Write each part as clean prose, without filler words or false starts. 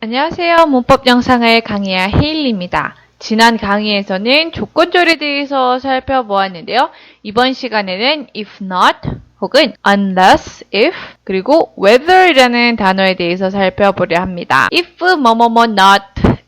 안녕하세요. 문법 영상을 강의할 헤일리입니다. 지난 강의에서는 조건절에 대해서 살펴보았는데요. 이번 시간에는 if not 혹은 unless, if, 그리고 whether이라는 단어에 대해서 살펴보려 합니다. if, 뭐뭐뭐 not,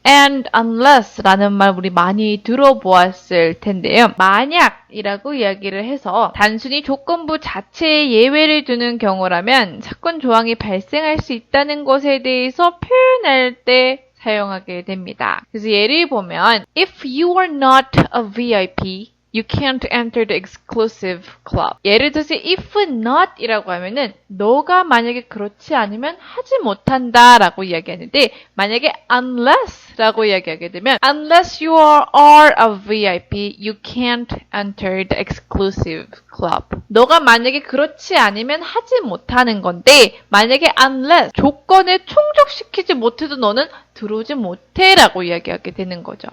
and unless 라는 말 우리 많이 들어보았을 텐데요. 만약이라고 이야기를 해서 단순히 조건부 자체에 예외를 두는 경우라면 사건 조항이 발생할 수 있다는 것에 대해서 표현할 때 사용하게 됩니다. 그래서 예를 보면 If you are not a VIP, you can't enter the exclusive club. 예를 들어서 if not 이라고 하면은 너가 만약에 그렇지 않으면 하지 못한다 라고 이야기하는데 만약에 unless 라고 이야기하게 되면 unless you are a VIP, you can't enter the exclusive club. 너가 만약에 그렇지 않으면 하지 못하는 건데 만약에 unless 조건을 충족시키지 못해도 너는 들어오지 못해 라고 이야기하게 되는 거죠.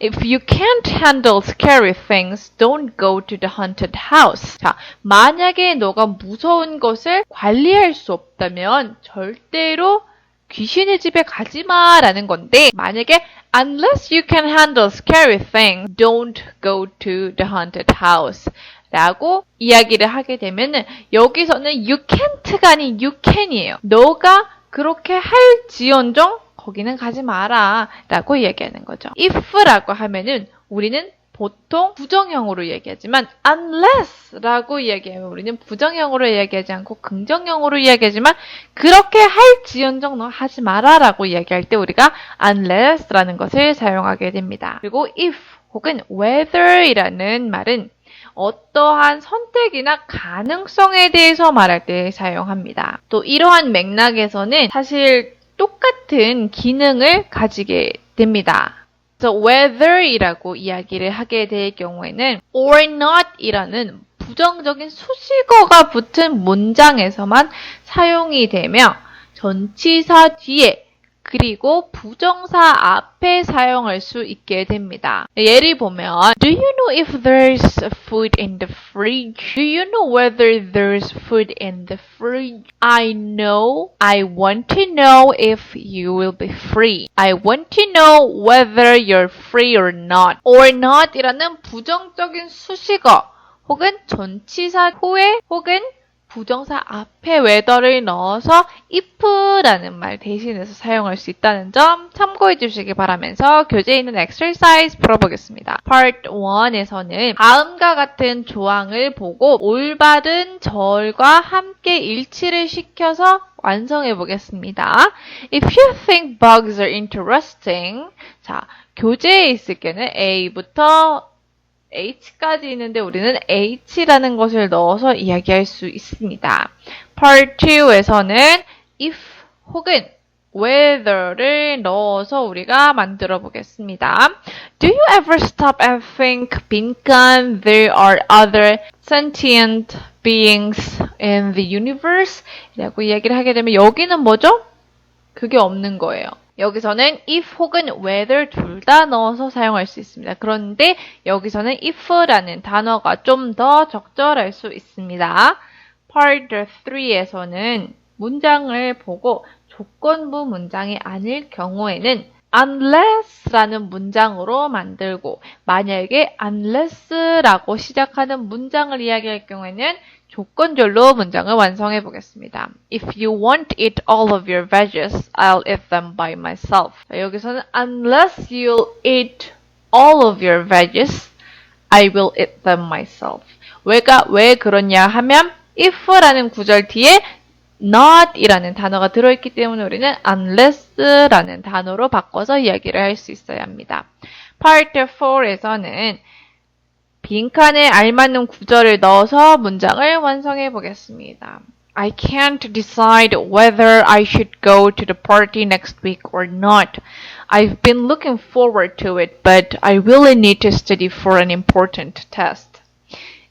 If you can't handle scary things, don't go to the haunted house. 자, 만약에 너가 무서운 것을 관리할 수 없다면 절대로 귀신의 집에 가지 마라는 건데 만약에 unless you can handle scary things, don't go to the haunted house. 라고 이야기를 하게 되면은 여기서는 you can't가 아닌 you can이에요. 너가 그렇게 할지언정 거기는 가지 마라 라고 이야기하는 거죠. if라고 하면은 우리는 보통 부정형으로 얘기하지만 unless 라고 이야기하면 우리는 부정형으로 이야기하지 않고 긍정형으로 이야기하지만 그렇게 할지언정 너 하지 마라 라고 이야기할 때 우리가 unless 라는 것을 사용하게 됩니다. 그리고 if 혹은 whether 이라는 말은 어떠한 선택이나 가능성에 대해서 말할 때 사용합니다. 또 이러한 맥락에서는 사실 똑같은 기능을 가지게 됩니다. 그래서 whether이라고 이야기를 하게 될 경우에는 or not이라는 부정적인 수식어가 붙은 문장에서만 사용이 되며 전치사 뒤에 그리고 부정사 앞에 사용할 수 있게 됩니다. 예를 보면 Do you know if there's food in the fridge? Do you know whether there's food in the fridge? I know. I want to know if you will be free. I want to know whether you're free or not. Or not 이라는 부정적인 수식어 혹은 전치사 후에 혹은 부정사 앞에 whether를 넣어서 if라는 말 대신해서 사용할 수 있다는 점 참고해 주시기 바라면서 교재에 있는 exercise 풀어보겠습니다. Part 1에서는 다음과 같은 조항을 보고 올바른 절과 함께 일치를 시켜서 완성해 보겠습니다. If you think bugs are interesting, 자, 교재에 있을 때는 A부터 H까지 있는데 우리는 H라는 것을 넣어서 이야기할 수 있습니다. Part 2에서는 if 혹은 whether를 넣어서 우리가 만들어 보겠습니다. Do you ever stop and think, 빈칸, there are other sentient beings in the universe? 라고 이야기를 하게 되면 여기는 뭐죠? 그게 없는 거예요. 여기서는 if 혹은 whether 둘 다 넣어서 사용할 수 있습니다. 그런데 여기서는 if라는 단어가 좀 더 적절할 수 있습니다. Part 3에서는 문장을 보고 조건부 문장이 아닐 경우에는 unless라는 문장으로 만들고 만약에 unless라고 시작하는 문장을 이야기할 경우에는 조건절로 문장을 완성해 보겠습니다. If you won't eat all of your veggies, I'll eat them by myself. 자, 여기서는 unless you'll eat all of your veggies, I will eat them myself. 왜 그러냐 하면 if라는 구절 뒤에 not이라는 단어가 들어있기 때문에 우리는 unless라는 단어로 바꿔서 이야기를 할 수 있어야 합니다. Part 4에서는 빈칸에 알맞는 구절을 넣어서 문장을 완성해 보겠습니다. I can't decide whether I should go to the party next week or not. I've been looking forward to it, but I really need to study for an important test.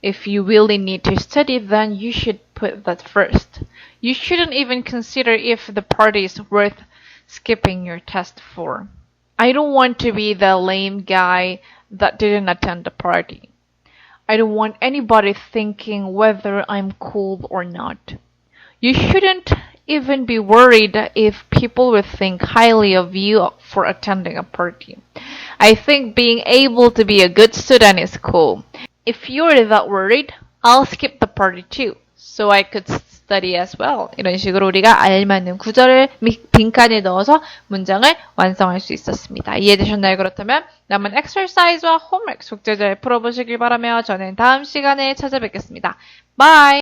If you really need to study, then you should put that first. You shouldn't even consider if the party is worth skipping your test for. I don't want to be the lame guy that didn't attend the party. I don't want anybody thinking whether I'm cool or not. You shouldn't even be worried if people would think highly of you for attending a party. I think being able to be a good student is cool. If you're that worried, I'll skip the party too, so I could study as well. 이런 식으로 우리가 알맞는 구절을 빈칸에 넣어서 문장을 완성할 수 있었습니다. 이해되셨나요? 그렇다면 남은 exercise와 homework 숙제 잘 풀어보시길 바라며 저는 다음 시간에 찾아뵙겠습니다. Bye!